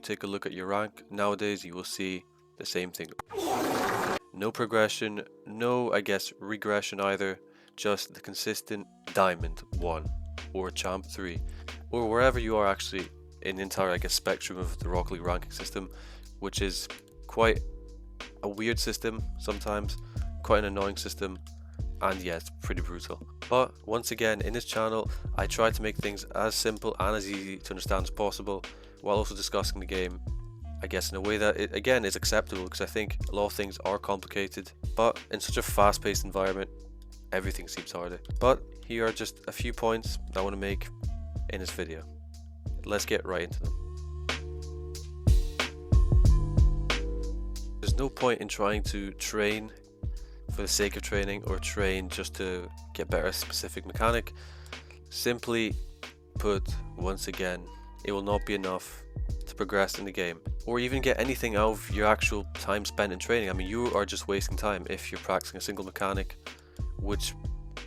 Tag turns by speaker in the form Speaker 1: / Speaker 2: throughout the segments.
Speaker 1: take a look at your rank nowadays, you will see the same thing. No progression, no, I guess, regression either, just the consistent Diamond 1 or Champ 3 or wherever you are actually in the entire, I guess, spectrum of the Rocket League ranking system, which is quite a weird system sometimes, quite an annoying system, and yeah, it's pretty brutal. But once again, in this channel, I try to make things as simple and as easy to understand as possible, while also discussing the game, I guess, in a way that, again, is acceptable, because I think a lot of things are complicated, but in such a fast-paced environment, everything seems harder. But here are just a few points that I want to make in this video. Let's get right into them. There's no point in trying to train for the sake of training or train just to get better at a specific mechanic. Simply put, once again, it will not be enough to progress in the game or even get anything out of your actual time spent in training. I mean, you are just wasting time if you're practicing a single mechanic, which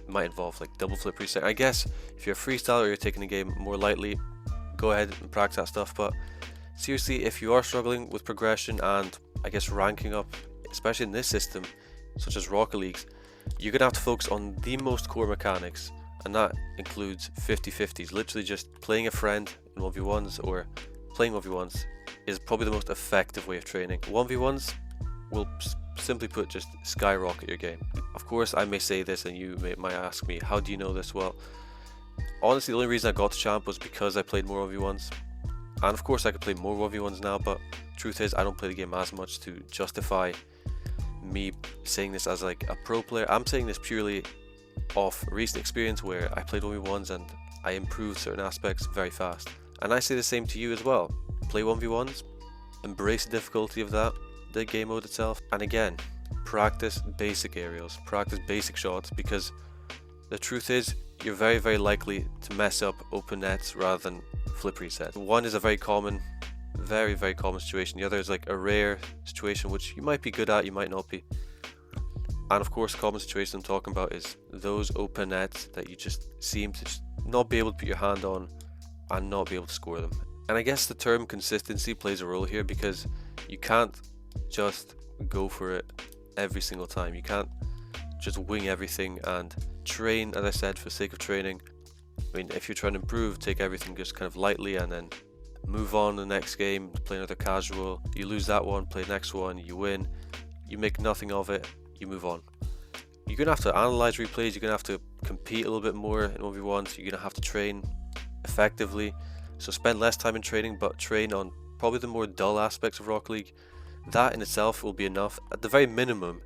Speaker 1: might involve like double flip reset. I guess if you're a freestyler or you're taking the game more lightly, go ahead and practice that stuff. But seriously, if you are struggling with progression and I guess ranking up, especially in this system such as Rocket League's, you're gonna have to focus on the most core mechanics, and that includes 50-50s. Literally just playing a friend in 1v1s or playing 1v1s is probably the most effective way of training. 1v1s will simply put just skyrocket your game. Of course, I may say this and you might ask me, how do you know this? Well, honestly, the only reason I got to champ was because I played more 1v1s, and of course I could play more 1v1s now, but truth is I don't play the game as much to justify me saying this as like a pro player. I'm saying this purely off recent experience where I played 1v1s and I improved certain aspects very fast. And I say the same to you as well. Play 1v1s, embrace the difficulty of that, the game mode itself, and again, practice basic aerials, practice basic shots, because the truth is you're very likely to mess up open nets rather than flip reset. One is a very common situation, the other is like a rare situation which you might be good at, you might not be. And of course, the common situation I'm talking about is those open nets that you just seem to just not be able to put your hand on and not be able to score them. And I guess the term consistency plays a role here, because you can't just go for it every single time. You can't just wing everything and train, as I said, for the sake of training. I mean, if you're trying to improve, take everything just kind of lightly and then move on to the next game, play another casual. You lose that one, play the next one, you win, you make nothing of it, you move on. You're gonna have to analyze replays, you're gonna have to compete a little bit more in 1v1s, you're gonna have to train effectively. So spend less time in training, but train on probably the more dull aspects of Rocket League. That in itself will be enough. At the very minimum,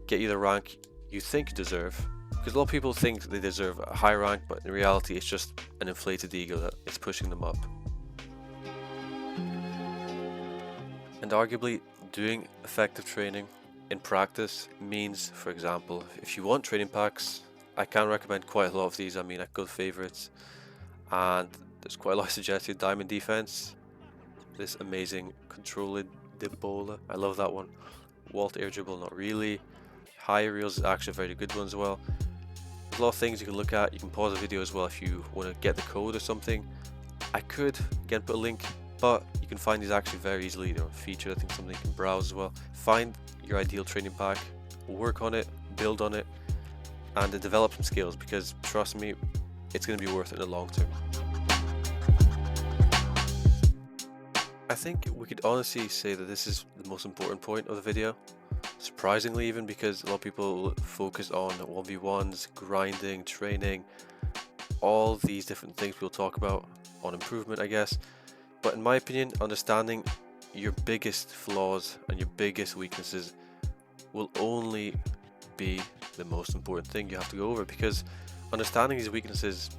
Speaker 1: get you the rank you think you deserve. Because a lot of people think they deserve a high rank, but in reality it's just an inflated ego that it's pushing them up. And arguably, doing effective training in practice means, for example, if you want training packs, I can recommend quite a lot of these. I mean, I go to favorites, and there's quite a lot suggested. Diamond defense, this amazing controlled Debola, I love that one. Walt air dribble, not really. High aerials is actually a very good one as well. There's a lot of things you can look at. You can pause the video as well if you want to get the code or something. I could again put a link, but you can find these actually very easily. They're featured. I think something you can browse as well. Find your ideal training pack, work on it, build on it, and then develop some skills, because trust me, it's going to be worth it in the long term. I think we could honestly say that this is the most important point of the video, surprisingly even, because a lot of people focus on 1v1s, grinding, training, all these different things we'll talk about on improvement, I guess. But in my opinion, understanding your biggest flaws and your biggest weaknesses will only be the most important thing you have to go over, because understanding these weaknesses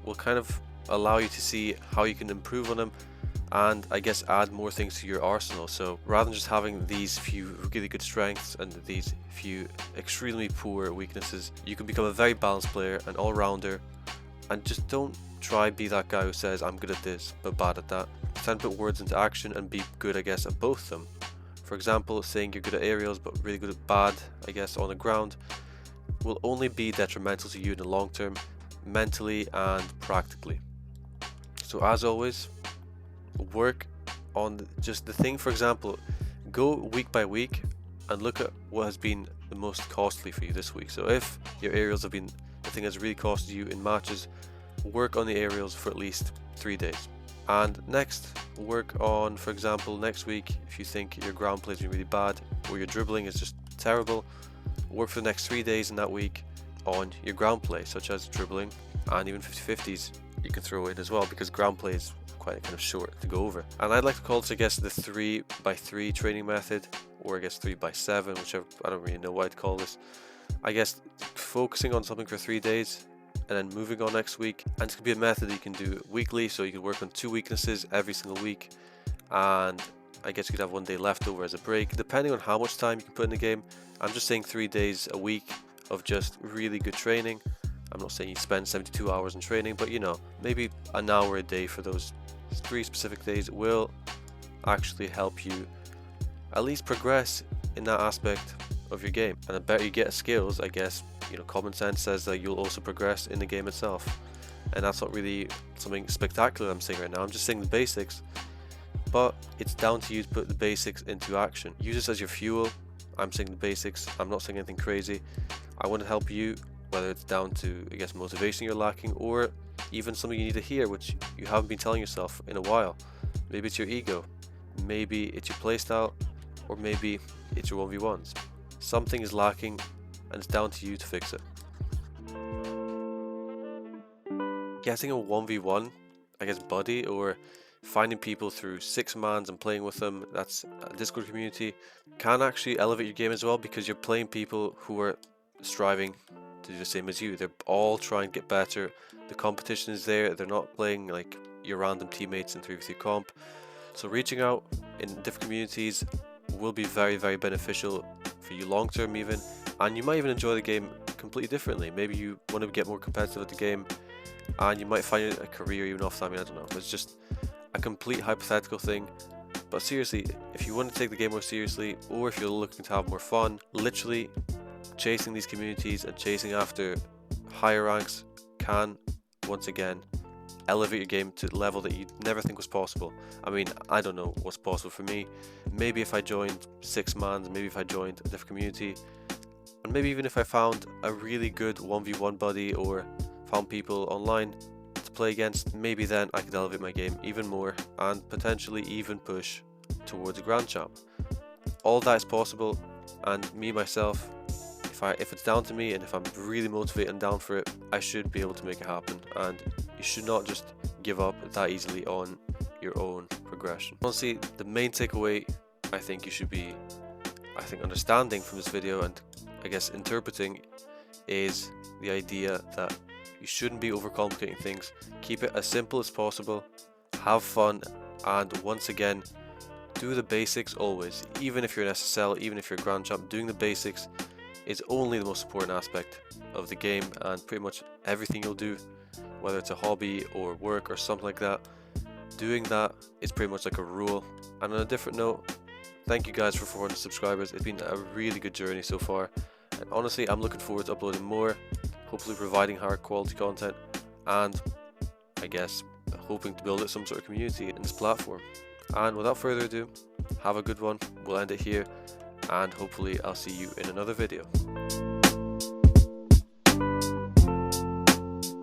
Speaker 1: will kind of allow you to see how you can improve on them and I guess add more things to your arsenal. So rather than just having these few really good strengths and these few extremely poor weaknesses, you can become a very balanced player, an all-rounder, and just don't try be that guy who says I'm good at this but bad at that. Try and put words into action and be good, I guess, at both of them. For example, saying you're good at aerials but really good at bad, I guess, on the ground will only be detrimental to you in the long term, mentally and practically. So as always, work on just the thing. For example, go week by week and look at what has been the most costly for you this week. So if your aerials have been the thing that's really costed you in matches, work on the aerials for at least 3 days. And next, work on, for example, next week, if you think your ground play is really bad or your dribbling is just terrible, work for the next 3 days in that week on your ground play, such as dribbling, and even 50-50s you can throw in as well, because ground play is quite kind of short to go over. And I'd like to call this, I guess, the 3x3 training method, or I guess 3x7, whichever. I don't really know what I'd call this. I guess focusing on something for 3 days and then moving on next week. And it's going to be a method that you can do weekly, so you can work on 2 weaknesses every single week, and I guess you could have 1 day left over as a break, depending on how much time you can put in the game. I'm just saying 3 days a week of just really good training. I'm not saying you spend 72 hours in training, but you know, maybe an hour a day for those 3 specific days will actually help you at least progress in that aspect of your game. And the better you get at skills, I guess, you know, common sense says that you'll also progress in the game itself. And that's not really something spectacular I'm saying right now. I'm just saying the basics, but it's down to you to put the basics into action. Use this as your fuel. I'm saying the basics. I'm not saying anything crazy. I want to help you, whether it's down to, I guess, motivation you're lacking, or even something you need to hear which you haven't been telling yourself in a while. Maybe it's your ego, maybe it's your playstyle, or maybe it's your 1v1s. Something is lacking and it's down to you to fix it. Getting a 1v1, I guess, buddy, or finding people through 6-mans and playing with them, that's a Discord community, can actually elevate your game as well, because you're playing people who are striving to do the same as you. They're all trying to get better. The competition is there. They're not playing like your random teammates in 3v3 comp. So reaching out in different communities will be very, very beneficial for you long term even, and you might even enjoy the game completely differently. Maybe you want to get more competitive at the game and you might find it a career even off that. I mean, I don't know, it's just a complete hypothetical thing. But seriously, if you want to take the game more seriously, or if you're looking to have more fun, literally chasing these communities and chasing after higher ranks can once again elevate your game to a level that you never think was possible. I mean, I don't know what's possible for me. Maybe if I joined 6-mans, maybe if I joined a different community, and maybe even if I found a really good 1v1 buddy or found people online to play against, maybe then I could elevate my game even more and potentially even push towards a grand champ. All that is possible, and me myself, if it's down to me and if I'm really motivated and down for it, I should be able to make it happen. And you should not just give up that easily on your own progression. Honestly, the main takeaway I think you should be, understanding from this video, and I guess interpreting, is the idea that you shouldn't be overcomplicating things. Keep it as simple as possible, have fun, and once again, do the basics always. Even if you're an SSL, even if you're a grand champ, doing the basics is only the most important aspect of the game, and pretty much everything you'll do, whether it's a hobby or work or something like that, doing that is pretty much like a rule. And on a different note, thank you guys for 400 subscribers. It's been a really good journey so far, and honestly I'm looking forward to uploading more, hopefully providing higher quality content, and I guess hoping to build some sort of community in this platform. And without further ado, have a good one. We'll end it here, and hopefully I'll see you in another video.